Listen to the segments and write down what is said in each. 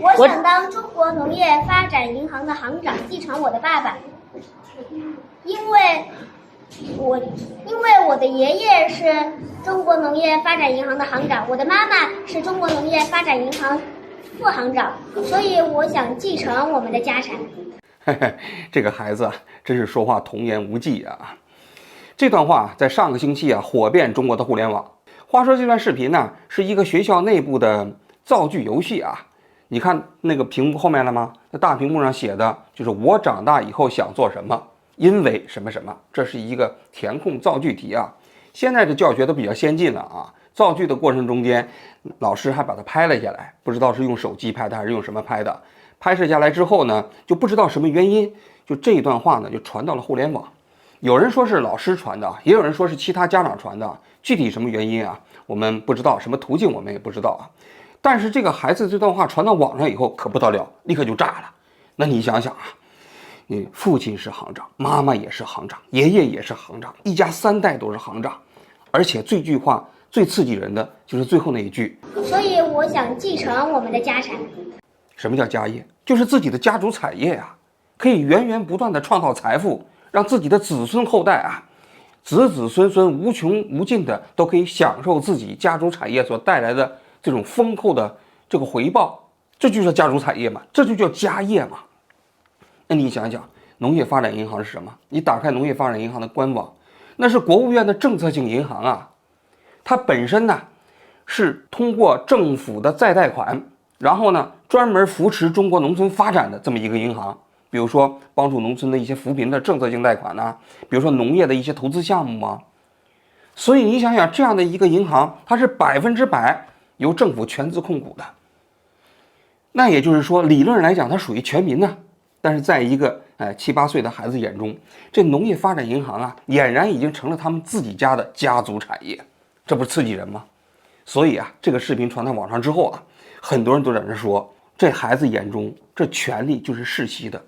我想当中国农业发展银行的行长，继承我的爸爸，因为我的爷爷是中国农业发展银行的行长，我的妈妈是中国农业发展银行副行长，所以我想继承我们的家产。这个孩子啊，真是说话童言无忌啊！这段话在上个星期啊火遍中国的互联网。话说这段视频呢，是一个学校内部的造句游戏啊。你看那个屏幕后面了吗？那大屏幕上写的就是我长大以后想做什么，因为什么什么，这是一个填空造句题啊。现在的教学都比较先进了啊，造句的过程中间，老师还把它拍了下来，不知道是用手机拍的还是用什么拍的。拍摄下来之后呢，就不知道什么原因，就这一段话呢就传到了互联网。有人说是老师传的，也有人说是其他家长传的，具体什么原因啊，我们不知道，什么途径我们也不知道啊。但是这个孩子这段话传到网上以后可不得了，立刻就炸了。那你想想啊，你父亲是行长，妈妈也是行长，爷爷也是行长，一家3代都是行长，而且这句话最刺激人的就是最后那一句，所以我想继承我们的家产。什么叫家业？就是自己的家族产业啊，可以源源不断的创造财富，让自己的子孙后代啊，子子孙孙无穷无尽的都可以享受自己家族产业所带来的这种丰厚的这个回报，这就叫家族产业嘛，这就叫家业嘛。那你想想，农业发展银行是什么？你打开农业发展银行的官网，那是国务院的政策性银行啊，它本身呢是通过政府的再贷款，然后呢专门扶持中国农村发展的这么一个银行。比如说帮助农村的一些扶贫的政策性贷款呐，比如说农业的一些投资项目啊。所以你想想，这样的一个银行，它是100%由政府全资控股的。那也就是说，理论上来讲，它属于全民呢。但是在一个7、8岁的孩子眼中，这农业发展银行啊，俨然已经成了他们自己家的家族产业，这不是刺激人吗？所以啊，这个视频传到网上之后啊，很多人都在那说，这孩子眼中这权利就是世袭的。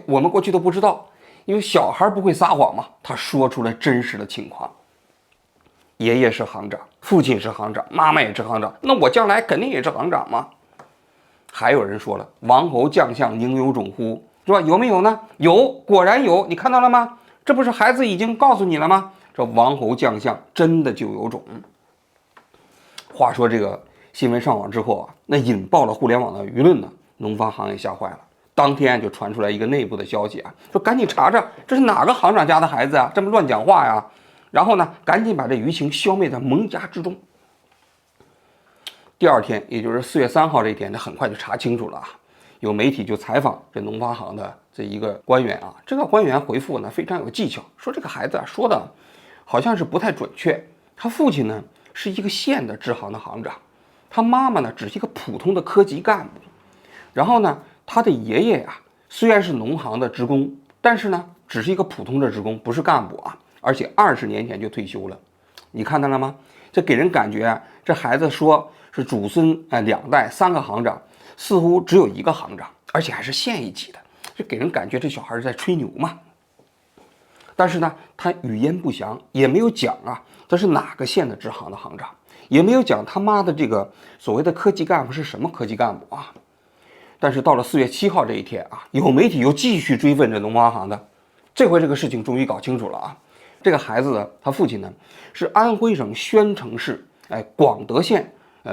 我们过去都不知道，因为小孩不会撒谎嘛，他说出了真实的情况。爷爷是行长，父亲是行长，妈妈也是行长，那我将来肯定也是行长嘛。还有人说了，王侯将相宁有种乎，是吧？有没有呢？有，果然有，你看到了吗？这不是孩子已经告诉你了吗？这王侯将相真的就有种。话说这个新闻上网之后啊，那引爆了互联网的舆论呢，农发行也吓坏了。当天就传出来一个内部的消息啊，说赶紧查查这是哪个行长家的孩子啊，这么乱讲话呀。然后呢，赶紧把这舆情消灭在萌芽之中。第二天，也就是4月3号这一天，他很快就查清楚了啊。有媒体就采访这农发行的这一个官员啊，这个官员回复呢非常有技巧，说这个孩子啊说的好像是不太准确。他父亲呢是一个县的支行的行长，他妈妈呢只是一个普通的科级干部。然后呢，他的爷爷啊虽然是农行的职工，但是呢只是一个普通的职工，不是干部啊，而且20年前就退休了。你看到了吗？这给人感觉啊，这孩子说是祖孙2代3个行长，似乎只有1个行长，而且还是县一级的，这给人感觉这小孩是在吹牛嘛。但是呢，他语焉不详，也没有讲啊他是哪个县的支行的行长，也没有讲他妈的这个所谓的科级干部是什么科级干部啊。但是到了4月7号这一天啊，有媒体又继续追问这农发行的，这回这个事情终于搞清楚了啊。这个孩子的他父亲呢是安徽省宣城市广德县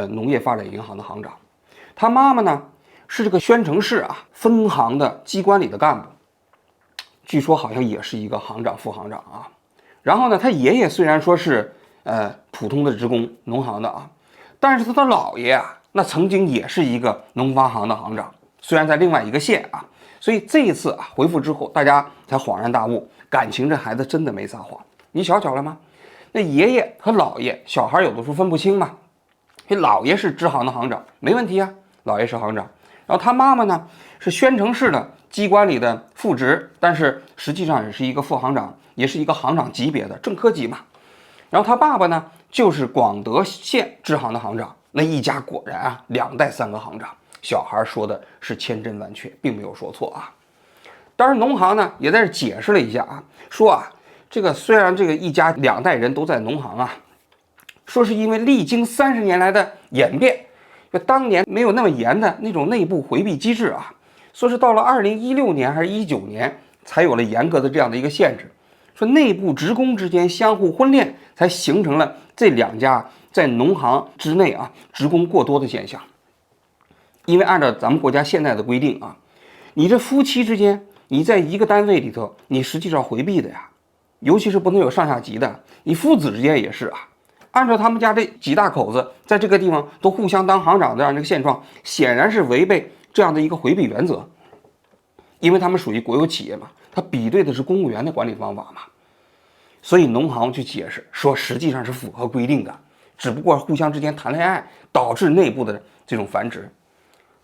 农业发展银行的行长，他妈妈呢是这个宣城市啊分行的机关里的干部，据说好像也是一个行长副行长啊。然后呢，他爷爷虽然说是普通的职工农行的啊，但是他的姥爷啊那曾经也是一个农发行的行长，虽然在另外一个县啊。所以这一次啊回复之后，大家才恍然大悟，感情这孩子真的没撒谎。你瞧瞧了吗？那爷爷和姥爷，小孩有的时候分不清嘛。这姥爷是支行的行长，没问题啊，姥爷是行长。然后他妈妈呢是宣城市的机关里的副职，但是实际上也是一个副行长，也是一个行长级别的正科级嘛。然后他爸爸呢就是广德县支行的行长，那一家果然啊2代3个行长。小孩说的是千真万确，并没有说错啊。当然农行呢也在这解释了一下啊，说啊这个虽然这个一家2代人都在农行啊，说是因为历经30年来的演变，就当年没有那么严的那种内部回避机制啊，说是到了2016年还是19年才有了严格的这样的一个限制，说内部职工之间相互婚恋，才形成了这2家在农行之内啊职工过多的现象。因为按照咱们国家现在的规定啊，你这夫妻之间，你在一个单位里头，你实际上回避的呀，尤其是不能有上下级的，你父子之间也是啊。按照他们家这几大口子在这个地方都互相当行长这样的一个现状，显然是违背这样的一个回避原则，因为他们属于国有企业嘛，他比对的是公务员的管理方法嘛。所以农行去解释说，实际上是符合规定的，只不过互相之间谈恋爱导致内部的这种繁殖。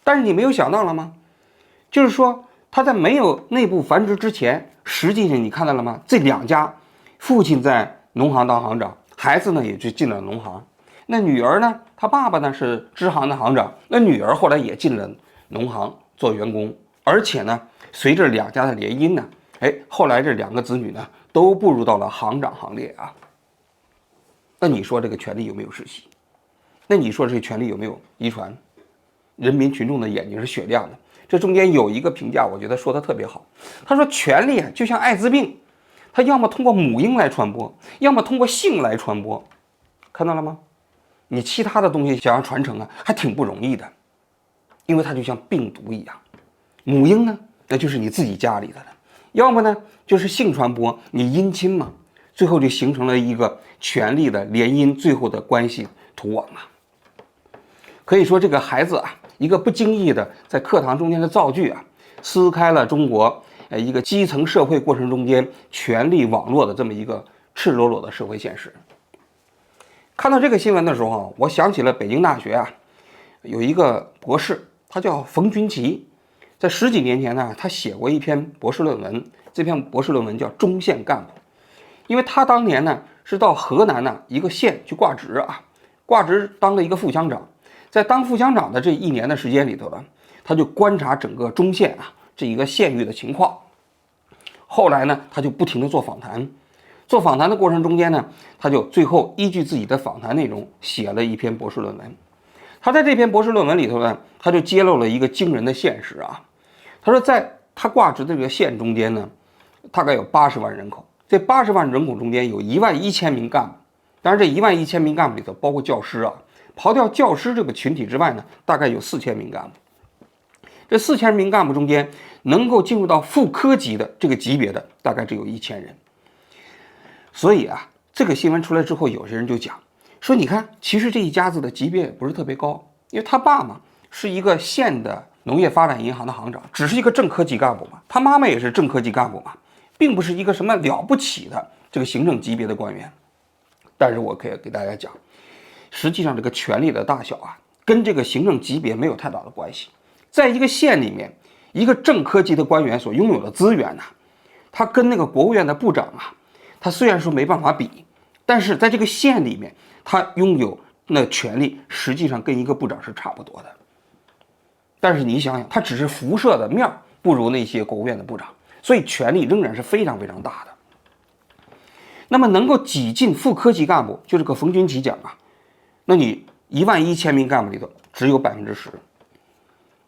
但是你没有想到了吗？就是说他在没有内部繁殖之前，实际上你看到了吗？这2家，父亲在农行当行长，孩子呢也就进了农行。那女儿呢，他爸爸呢是支行的行长，那女儿后来也进了农行做员工。而且呢，随着2家的联姻呢，后来这2个子女呢都步入到了行长行列啊。那你说这个权利有没有世袭？那你说这个权利有没有遗传？人民群众的眼睛是雪亮的。这中间有一个评价，我觉得说的特别好。他说，权利啊就像艾滋病，它要么通过母婴来传播，要么通过性来传播。看到了吗？你其他的东西想要传承啊，还挺不容易的，因为它就像病毒一样。母婴呢，那就是你自己家里的了；要么呢就是性传播，你姻亲嘛，最后就形成了一个权力的联姻，最后的关系图网啊。可以说，这个孩子啊，一个不经意的在课堂中间的造句啊，撕开了中国一个基层社会过程中间权力网络的这么一个赤裸裸的社会现实。看到这个新闻的时候啊，我想起了北京大学啊有一个博士，他叫冯君奇，在10几年前呢，他写过一篇博士论文，这篇博士论文叫《中县干部》。因为他当年呢是到河南呢一个县去挂职啊，挂职当了一个副乡长。在当副乡长的这1年的时间里头呢，他就观察整个中县啊这一个县域的情况。后来呢，他就不停地做访谈，做访谈的过程中间呢，他就最后依据自己的访谈内容写了一篇博士论文。他在这篇博士论文里头呢，他就揭露了一个惊人的现实啊。他说，在他挂职的这个县中间呢，大概有80万人口，这80万人口中间有11000名干部。当然，这11000名干部里头包括教师啊。刨掉教师这个群体之外呢，大概有4000名干部。这4000名干部中间，能够进入到副科级的这个级别的，大概只有1000人。所以啊，这个新闻出来之后，有些人就讲说，你看，其实这一家子的级别也不是特别高，因为他爸嘛是一个县的农业发展银行的行长，只是一个正科级干部嘛，他妈妈也是正科级干部嘛，并不是一个什么了不起的这个行政级别的官员。但是我可以给大家讲，实际上这个权力的大小啊，跟这个行政级别没有太大的关系。在一个县里面，一个正科级的官员所拥有的资源呢，他跟那个国务院的部长啊，他虽然说没办法比，但是在这个县里面，他拥有那权力，实际上跟一个部长是差不多的。但是你想想，他只是辐射的面不如那些国务院的部长，所以权力仍然是非常非常大的。那么能够挤进副科级干部，就这个冯君奇讲啊，那你11000名干部里头只有10%，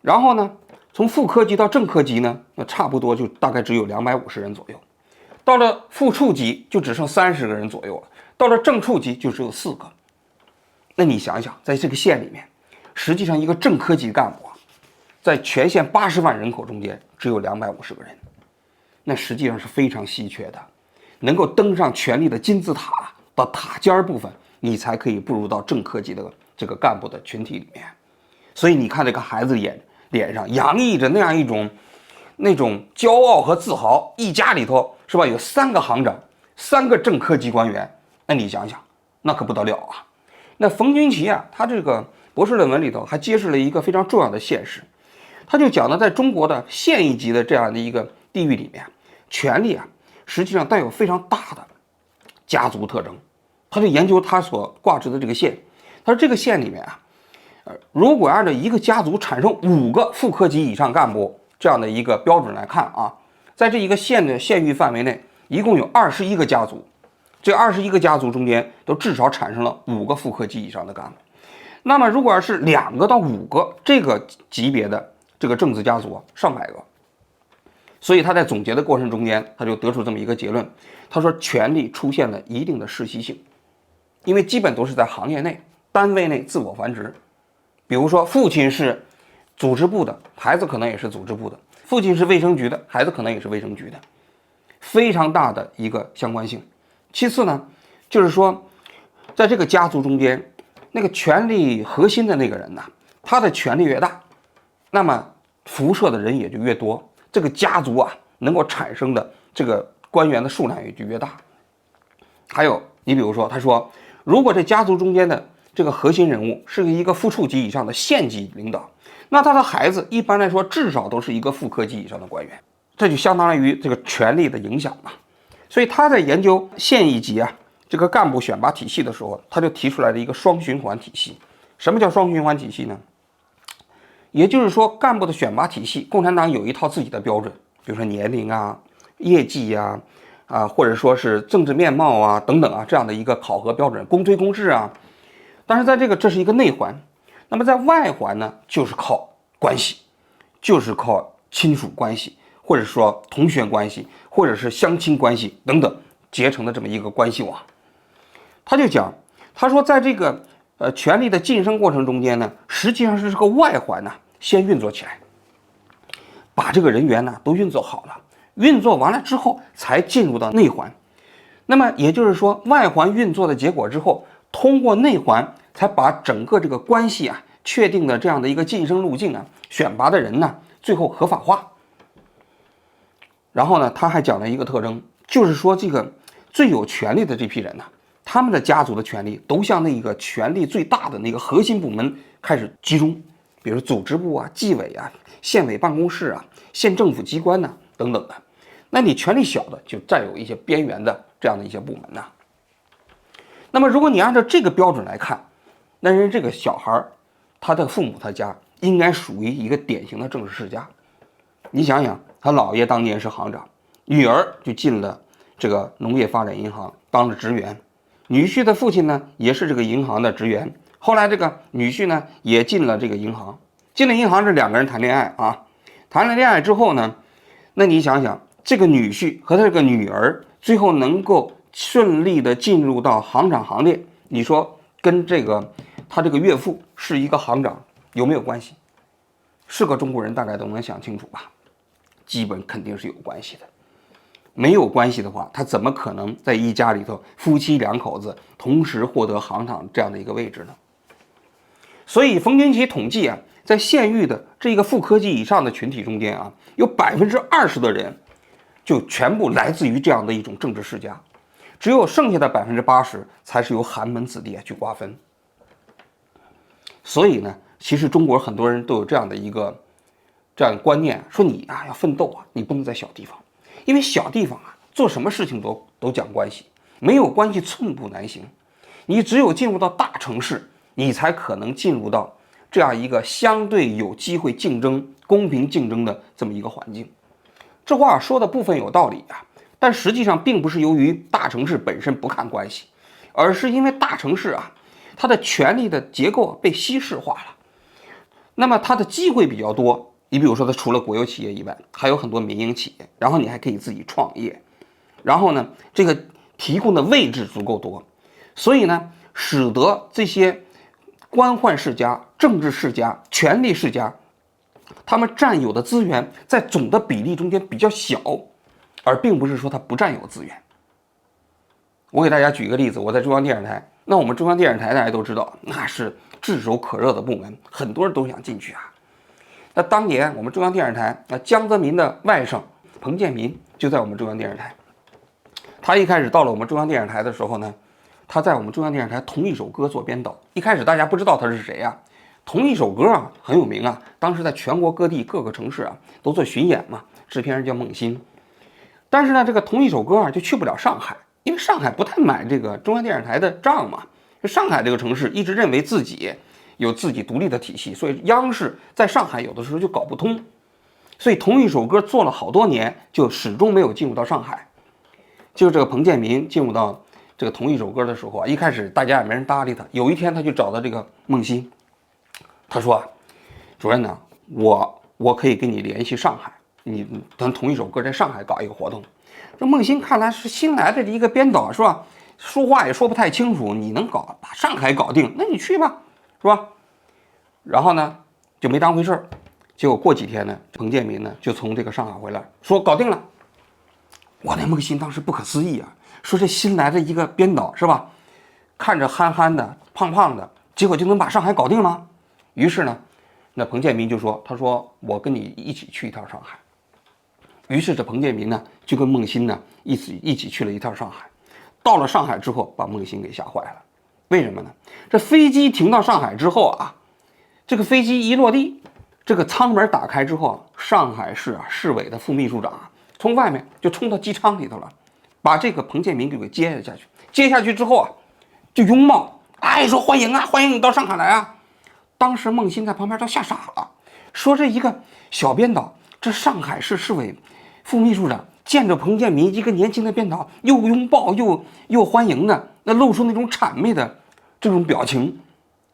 然后呢，从副科级到正科级呢，那差不多就大概只有250人左右，到了副处级就只剩30个人左右了，到了正处级就只有4个。那你想想，在这个县里面，实际上一个正科级干部啊，在全县80万人口中间只有250个人，那实际上是非常稀缺的。能够登上权力的金字塔到塔尖部分，你才可以步入到正科级的这个干部的群体里面。所以你看这个孩子脸上洋溢着那样一种那种骄傲和自豪，一家里头是吧，有3个行长，3个正科级官员，那你想想，那可不得了啊。那冯君奇啊，他这个博士论文里头还揭示了一个非常重要的现实，他就讲呢，在中国的县一级的这样的一个地域里面，权力啊实际上带有非常大的家族特征。他就研究他所挂职的这个县，他说这个县里面啊，如果按照一个家族产生5个副科级以上干部这样的一个标准来看啊，在这一个县的县域范围内，一共有21个家族，这21个家族中间都至少产生了5个副科级以上的干部。那么如果是2个到5个这个级别的这个政治家族，上百个。所以他在总结的过程中间，他就得出这么一个结论，他说权力出现了一定的世袭性，因为基本都是在行业内、单位内自我繁殖。比如说父亲是组织部的，孩子可能也是组织部的；父亲是卫生局的，孩子可能也是卫生局的，非常大的一个相关性。其次呢，就是说在这个家族中间，那个权力核心的那个人呢，他的权力越大，那么辐射的人也就越多，这个家族啊能够产生的这个官员的数量也就越大。还有你比如说，他说如果这家族中间的这个核心人物是一个副处级以上的县级领导，那他的孩子一般来说至少都是一个副科级以上的官员，这就相当于这个权力的影响嘛。所以他在研究县一级啊这个干部选拔体系的时候，他就提出来了一个双循环体系。什么叫双循环体系呢？也就是说，干部的选拔体系，共产党有一套自己的标准，比如说年龄啊、业绩啊、或者说是政治面貌啊等等啊这样的一个考核标准，公推公示啊。但是在这是一个内环，那么在外环呢，就是靠关系，就是靠亲属关系，或者说同学关系，或者是相亲关系等等结成的这么一个关系网。他就讲，他说在这个权力的晋升过程中间呢，实际上是这个外环呢先运作起来，把这个人员呢都运作好了，运作完了之后才进入到内环。那么也就是说，外环运作的结果之后，通过内环才把整个这个关系啊确定的这样的一个晋升路径啊，选拔的人呢最后合法化。然后呢，他还讲了一个特征，就是说这个最有权力的这批人呢，他们的家族的权力都向那个权力最大的那个核心部门开始集中，比如组织部啊、纪委啊、县委办公室啊、县政府机关呐、等等的。那你权力小的就占有一些边缘的这样的一些部门呐。那么如果你按照这个标准来看，那人这个小孩他的父母他家应该属于一个典型的政治世家。你想想，他姥爷当年是行长，女儿就进了这个农业发展银行当了职员，女婿的父亲呢也是这个银行的职员，后来这个女婿呢也进了这个银行，进了银行这2个人谈恋爱啊，谈了恋爱之后呢，那你想想，这个女婿和他这个女儿最后能够顺利的进入到行长行列，你说跟这个他这个岳父是一个行长有没有关系？是个中国人大概都能想清楚吧，基本肯定是有关系的。没有关系的话，他怎么可能在一家里头夫妻2口子同时获得行长这样的一个位置呢？所以冯军奇统计啊，在县域的这个副科级以上的群体中间啊，有20%的人就全部来自于这样的一种政治世家，只有剩下的80%才是由寒门子弟去瓜分。所以呢，其实中国很多人都有这样的一个观念，说你啊要奋斗啊，你不能在小地方，因为小地方啊做什么事情都讲关系，没有关系寸步难行。你只有进入到大城市，你才可能进入到这样一个相对有机会竞争、公平竞争的这么一个环境。这话说的部分有道理啊，但实际上并不是由于大城市本身不看关系，而是因为大城市啊，它的权力的结构被西式化了，那么它的机会比较多。你比如说，它除了国有企业以外，还有很多民营企业，然后你还可以自己创业，然后呢，这个提供的位置足够多，所以呢，使得这些官宦世家、政治世家、权力世家，他们占有的资源在总的比例中间比较小，而并不是说他不占有资源。我给大家举一个例子，我在中央电视台，那我们中央电视台大家都知道，那是炙手可热的部门，很多人都想进去啊。那当年我们中央电视台，江泽民的外甥彭建民就在我们中央电视台。他一开始到了我们中央电视台的时候呢，他在我们中央电视台《同一首歌》做编导。一开始大家不知道他是谁啊，同一首歌啊很有名啊，当时在全国各地各个城市啊都做巡演嘛，制片人叫孟欣。但是呢，这个同一首歌啊就去不了上海，因为上海不太买这个中央电视台的账嘛。上海这个城市一直认为自己有自己独立的体系，所以央视在上海有的时候就搞不通，所以同一首歌做了好多年，就始终没有进入到上海。就这个彭建民进入到这个同一首歌的时候啊，一开始大家也没人搭理他。有一天他就找到这个孟欣，他说啊，主任呢，我可以跟你联系上海，咱同一首歌在上海搞一个活动。这孟欣看来是新来的一个编导是吧？说话也说不太清楚，你能把上海搞定，那你去吧，是吧？然后呢就没当回事儿。结果过几天呢，彭建民呢就从这个上海回来，说搞定了。我那孟欣当时不可思议啊，说这新来的一个编导是吧，看着憨憨的、胖胖的，结果就能把上海搞定了。于是呢，那彭建民就说，他说我跟你一起去一趟上海。于是这彭建民呢就跟孟欣呢一起去了一趟上海。到了上海之后，把孟欣给吓坏了。为什么呢？这飞机停到上海之后啊，这个飞机一落地，这个舱门打开之后，上海市市委的副秘书长从外面就冲到机舱里头了，把这个彭建民给接了下去。接下去之后啊，就拥抱，哎，说欢迎啊，欢迎你到上海来啊。当时孟欣在旁边都吓傻了，说这一个小编导，这上海市市委副秘书长见着彭建民一个年轻的编导，又拥抱又欢迎的，那露出那种谄媚的这种表情，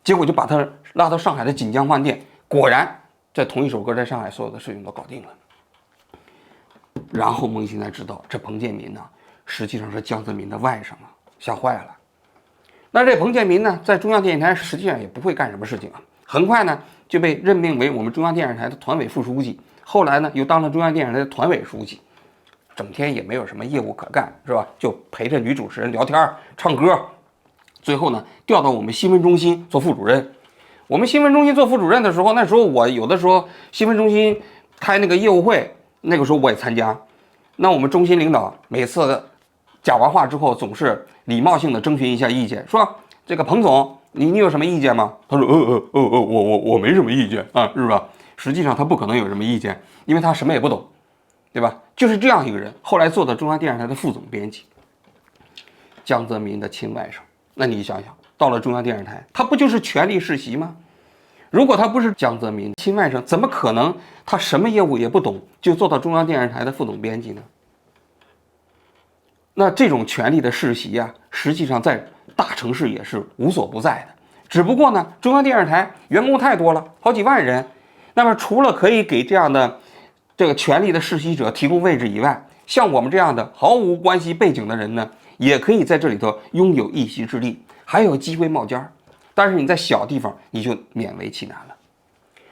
结果就把他拉到上海的锦江饭店。果然，在同一首歌在上海所有的事情都搞定了。然后孟欣才知道，这彭建民呢，实际上是江泽民的外甥啊，吓坏了。那这彭建民呢，在中央电视台实际上也不会干什么事情啊，很快呢就被任命为我们中央电视台的团委副书记，后来呢又当了中央电视台的团委书记。整天也没有什么业务可干，是吧？就陪着女主持人聊天、唱歌。最后呢，调到我们新闻中心做副主任。我们新闻中心做副主任的时候，那时候我有的时候新闻中心开那个业务会，那个时候我也参加。那我们中心领导每次讲完话之后，总是礼貌性的征询一下意见，说这个彭总，你有什么意见吗？他说我没什么意见啊，是吧？实际上他不可能有什么意见，因为他什么也不懂。对吧？就是这样一个人，后来做到中央电视台的副总编辑，江泽民的亲外甥。那你想想，到了中央电视台，他不就是权力世袭吗？如果他不是江泽民亲外甥，怎么可能他什么业务也不懂就做到中央电视台的副总编辑呢？那这种权力的世袭啊，实际上在大城市也是无所不在的。只不过呢，中央电视台员工太多了，好几万人，那么除了可以给这样的这个权力的世袭者提供位置以外，像我们这样的毫无关系背景的人呢，也可以在这里头拥有一席之地，还有机会冒尖儿。但是你在小地方，你就勉为其难了。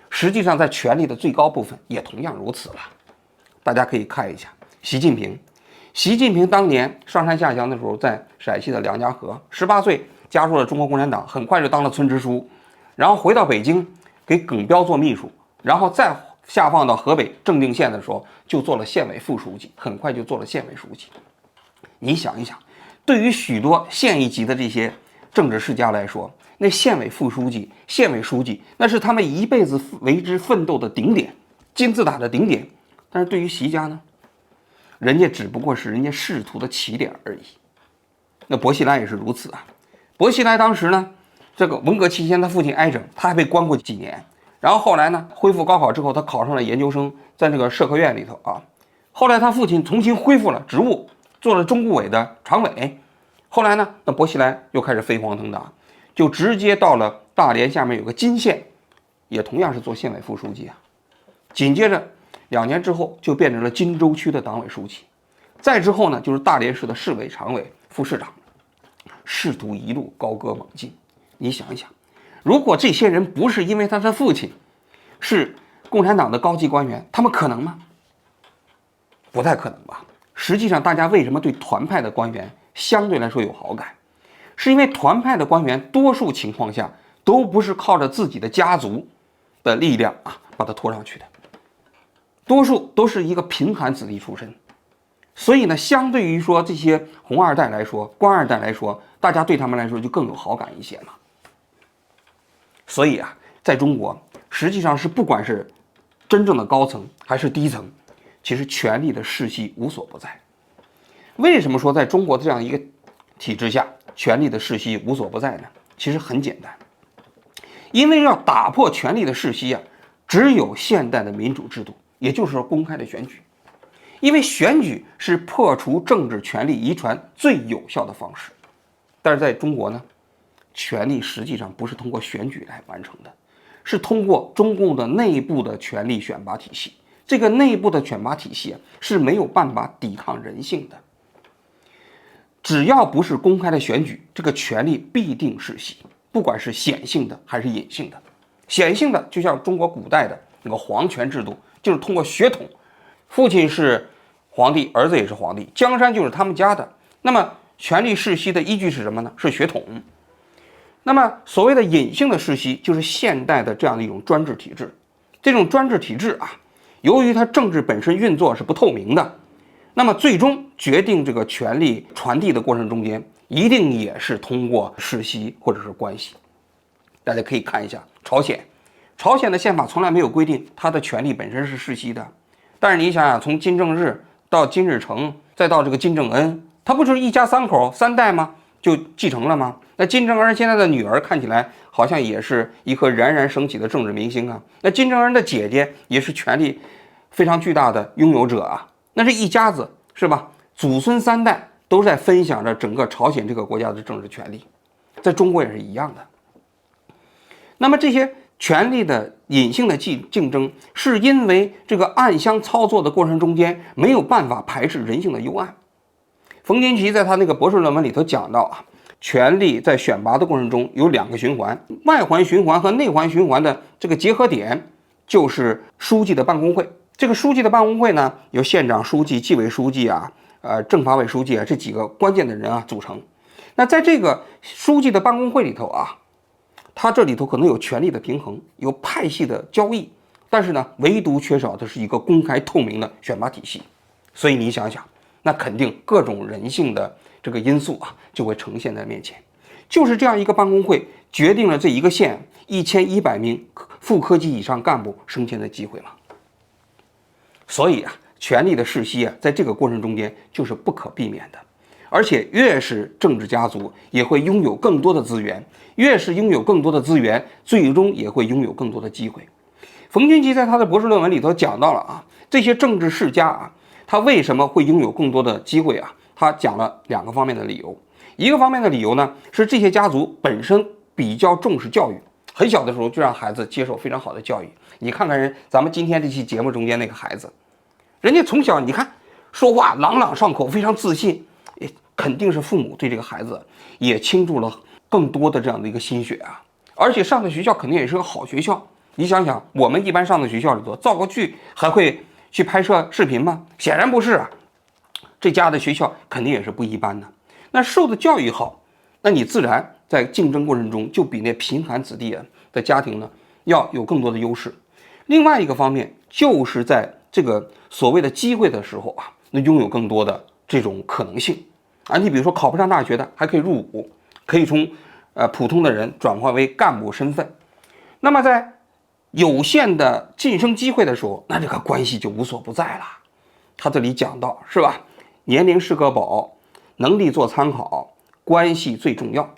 实际上，在权力的最高部分也同样如此了。大家可以看一下习近平。习近平当年上山下乡的时候，在陕西的梁家河，18岁加入了中国共产党，很快就当了村支书，然后回到北京给耿彪做秘书，然后再下放到河北正定县的时候，就做了县委副书记，很快就做了县委书记。你想一想，对于许多县一级的这些政治世家来说，那县委副书记、县委书记，那是他们一辈子为之奋斗的顶点，金字塔的顶点。但是对于习家呢，人家只不过是人家仕途的起点而已。那薄熙来也是如此啊。薄熙来当时呢，这个文革期间他父亲挨整，他还被关过几年。然后后来呢，恢复高考之后，他考上了研究生，在那个社科院里头啊。后来他父亲重新恢复了职务，做了中顾委的常委。后来呢，那薄熙来又开始飞黄腾达，就直接到了大连下面有个金县，也同样是做县委副书记啊。紧接着2年之后，就变成了金州区的党委书记。再之后呢，就是大连市的市委常委、副市长，仕途一路高歌猛进。你想一想，如果这些人不是因为他的父亲是共产党的高级官员，他们可能吗？不太可能吧。实际上，大家为什么对团派的官员相对来说有好感，是因为团派的官员多数情况下都不是靠着自己的家族的力量把他拖上去的，多数都是一个贫寒子弟出身。所以呢，相对于说这些红二代来说、官二代来说，大家对他们来说就更有好感一些嘛。所以在中国实际上是不管是真正的高层还是低层，其实权力的世袭无所不在。为什么说在中国这样一个体制下，权力的世袭无所不在呢？其实很简单，因为要打破权力的世袭只有现代的民主制度，也就是说公开的选举。因为选举是破除政治权力遗传最有效的方式。但是在中国呢，权力实际上不是通过选举来完成的，是通过中共的内部的权力选拔体系。这个内部的选拔体系是没有办法抵抗人性的。只要不是公开的选举，这个权力必定世袭，不管是显性的还是隐性的。显性的就像中国古代的那个皇权制度，就是通过血统，父亲是皇帝，儿子也是皇帝，江山就是他们家的。那么权力世袭的依据是什么呢？是血统。那么所谓的隐性的世袭，就是现代的这样的一种专制体制。这种专制体制由于它政治本身运作是不透明的，那么最终决定这个权力传递的过程中间，一定也是通过世袭或者是关系。大家可以看一下朝鲜的宪法从来没有规定它的权力本身是世袭的。但是你想想，从金正日到金日成，再到这个金正恩，他不就是一家三口3代吗？就继承了吗？那金正恩现在的女儿看起来好像也是一颗冉冉升起的政治明星啊。那金正恩的姐姐也是权力非常巨大的拥有者啊。那这一家子是吧？祖孙3代都在分享着整个朝鲜这个国家的政治权利，在中国也是一样的。那么这些权力的隐性的竞争，是因为这个暗箱操作的过程中间没有办法排斥人性的幽暗。冯金奇在他那个博士论文里头讲到权力在选拔的过程中有2个循环，外环循环和内环循环的这个结合点就是书记的办公会。这个书记的办公会呢，由县长、书记、纪委书记政法委书记这几个关键的人组成。那在这个书记的办公会里头它这里头可能有权力的平衡，有派系的交易，但是呢，唯独缺少的是一个公开透明的选拔体系。所以你想想，那肯定各种人性的这个因素就会呈现在面前。就是这样一个办公会，决定了这一个县1100名副科级以上干部升迁的机会嘛。所以权力的世袭在这个过程中间就是不可避免的。而且越是政治家族也会拥有更多的资源，越是拥有更多的资源，最终也会拥有更多的机会。冯军基在他的博士论文里头讲到了这些政治世家他为什么会拥有更多的机会他讲了2个方面的理由。一个方面的理由呢，是这些家族本身比较重视教育，很小的时候就让孩子接受非常好的教育。你看看咱们今天这期节目中间那个孩子，人家从小你看说话朗朗上口，非常自信，肯定是父母对这个孩子也倾注了更多的这样的一个心血而且上的学校肯定也是个好学校。你想想，我们一般上的学校里头造个句还会去拍摄视频吗？显然不是这家的学校肯定也是不一般的。那受的教育好，那你自然在竞争过程中就比那贫寒子弟的家庭呢要有更多的优势。另外一个方面，就是在这个所谓的机会的时候那拥有更多的这种可能性你比如说考不上大学的还可以入伍，可以从普通的人转换为干部身份。那么在有限的晋升机会的时候，那这个关系就无所不在了。他这里讲到是吧，年龄是个宝，能力做参考，关系最重要。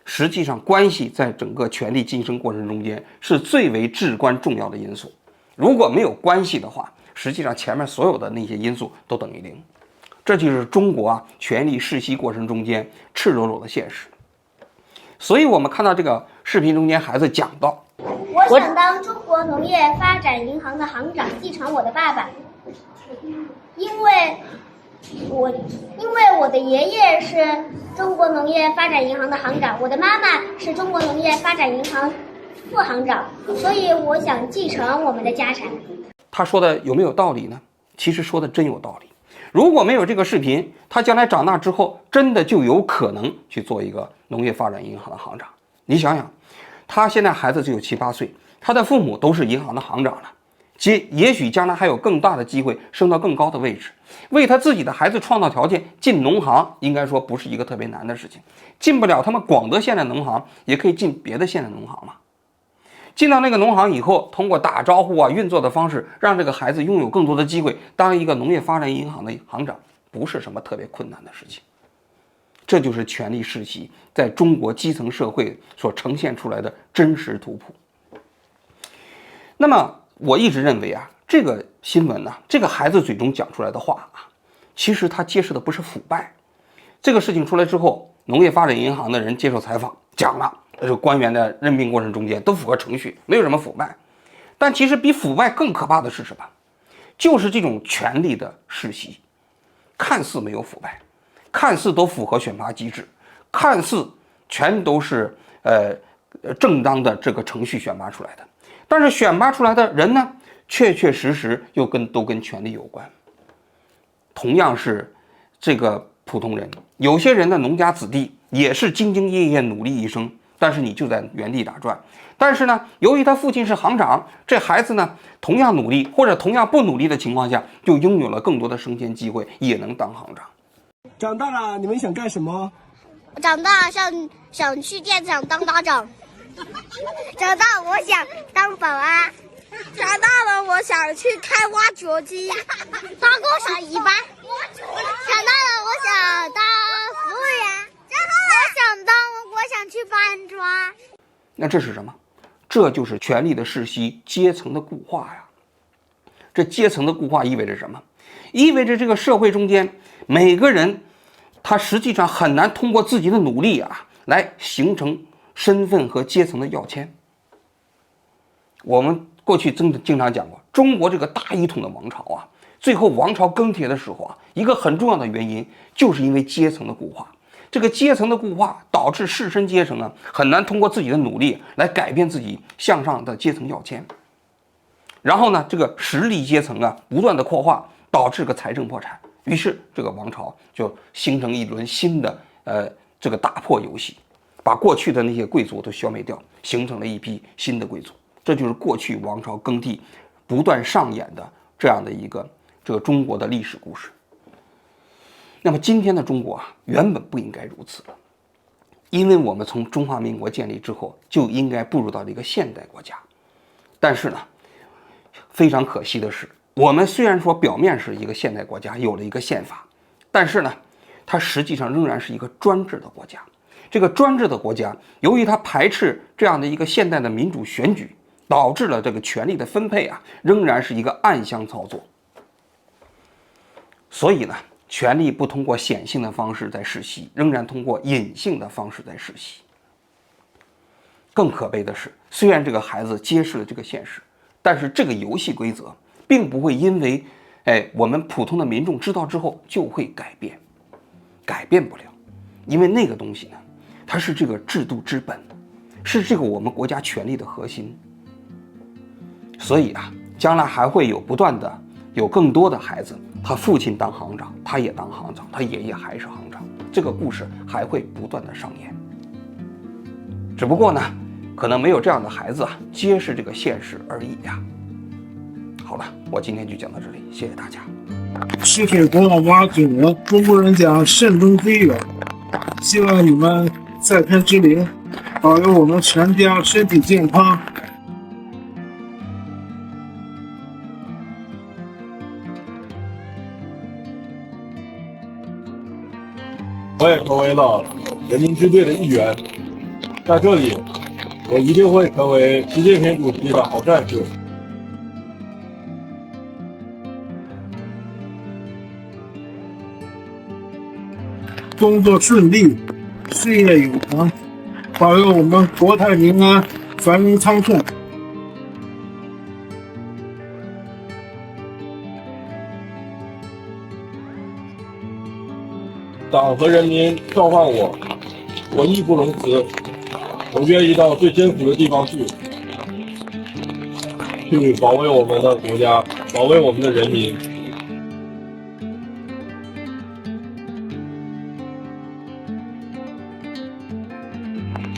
实际上关系在整个权力晋升过程中间是最为至关重要的因素。如果没有关系的话，实际上前面所有的那些因素都等于0。这就是中国权力世袭过程中间赤裸裸的现实。所以我们看到这个视频中间孩子讲到，我想当中国农业发展银行的行长，继承我的爸爸，因为我的爷爷是中国农业发展银行的行长，我的妈妈是中国农业发展银行副行长，所以我想继承我们的家产。他说的有没有道理呢？其实说的真有道理。如果没有这个视频，他将来长大之后真的就有可能去做一个农业发展银行的行长。你想想，他现在孩子只有7、8岁，他的父母都是银行的行长了，也许将来还有更大的机会升到更高的位置，为他自己的孩子创造条件。进农行应该说不是一个特别难的事情，进不了他们广德县的农行，也可以进别的县的农行嘛。进到那个农行以后，通过打招呼运作的方式，让这个孩子拥有更多的机会，当一个农业发展银行的行长，不是什么特别困难的事情。这就是权力世袭在中国基层社会所呈现出来的真实图谱。那么我一直认为这个新闻这个孩子嘴中讲出来的话其实他揭示的不是腐败。这个事情出来之后，农业发展银行的人接受采访讲了，这个官员的任命过程中间都符合程序，没有什么腐败。但其实比腐败更可怕的是什么？就是这种权力的世袭，看似没有腐败，看似都符合选拔机制，看似全都是正当的这个程序选拔出来的，但是选拔出来的人呢，确确实实又都跟权力有关。同样是这个普通人，有些人的农家子弟也是兢兢业业努力一生，但是你就在原地打转。但是呢，由于他父亲是行长，这孩子呢同样努力或者同样不努力的情况下，就拥有了更多的升迁机会，也能当行长。长大了你们想干什么？长大想去电厂当大长。长大我想当保安。长大了我想去开挖掘机，当工厂一班。长大了我想当服务员。我想去搬砖。那这是什么？这就是权力的世袭，阶层的固化呀。这阶层的固化意味着什么？意味着这个社会中间每个人，他实际上很难通过自己的努力啊，来形成身份和阶层的要签。我们过去经常讲过，中国这个大一统的王朝啊，最后王朝更迭的时候啊，一个很重要的原因就是因为阶层的固化。这个阶层的固化导致士绅阶层啊，很难通过自己的努力来改变自己向上的阶层要签。然后呢，这个实力阶层啊，不断的扩化，导致个财政破产。于是这个王朝就形成一轮新的这个打破游戏，把过去的那些贵族都消灭掉，形成了一批新的贵族。这就是过去王朝更替不断上演的这样的一个这个中国的历史故事。那么今天的中国啊，原本不应该如此了，因为我们从中华民国建立之后就应该步入到了一个现代国家。但是呢，非常可惜的是，我们虽然说表面是一个现代国家，有了一个宪法，但是呢，它实际上仍然是一个专制的国家。这个专制的国家，由于它排斥这样的一个现代的民主选举，导致了这个权力的分配啊，仍然是一个暗箱操作。所以呢，权力不通过显性的方式在世袭，仍然通过隐性的方式在世袭。更可悲的是，虽然这个孩子揭示了这个现实，但是这个游戏规则并不会因为我们普通的民众知道之后就会改变，改变不了，因为那个东西呢，它是这个制度之本，是这个我们国家权力的核心。所以啊，将来还会有不断的有更多的孩子，他父亲当行长，他也当行长，他爷爷还是行长，这个故事还会不断的上演。只不过呢，可能没有这样的孩子啊，揭示这个现实而已呀。好了，我今天就讲到这里，谢谢大家。吃水不要挖嘴了，中国人讲慎终追远。希望你们在天之灵，保佑我们全家身体健康。我也成为了人民支队的一员，在这里，我一定会成为习近平主席的好战士。工作顺利，事业有成，保佑我们国泰民安，繁荣昌盛。党和人民召唤我，我义不容辞，我愿意到最艰苦的地方去保卫我们的国家，保卫我们的人民。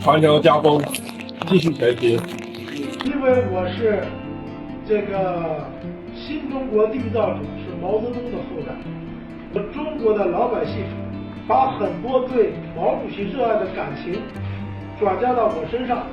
传承家风，继续前行。因为我是这个新中国缔造者，是毛泽东的后代，中国的老百姓把很多对毛主席热爱的感情转嫁到我身上。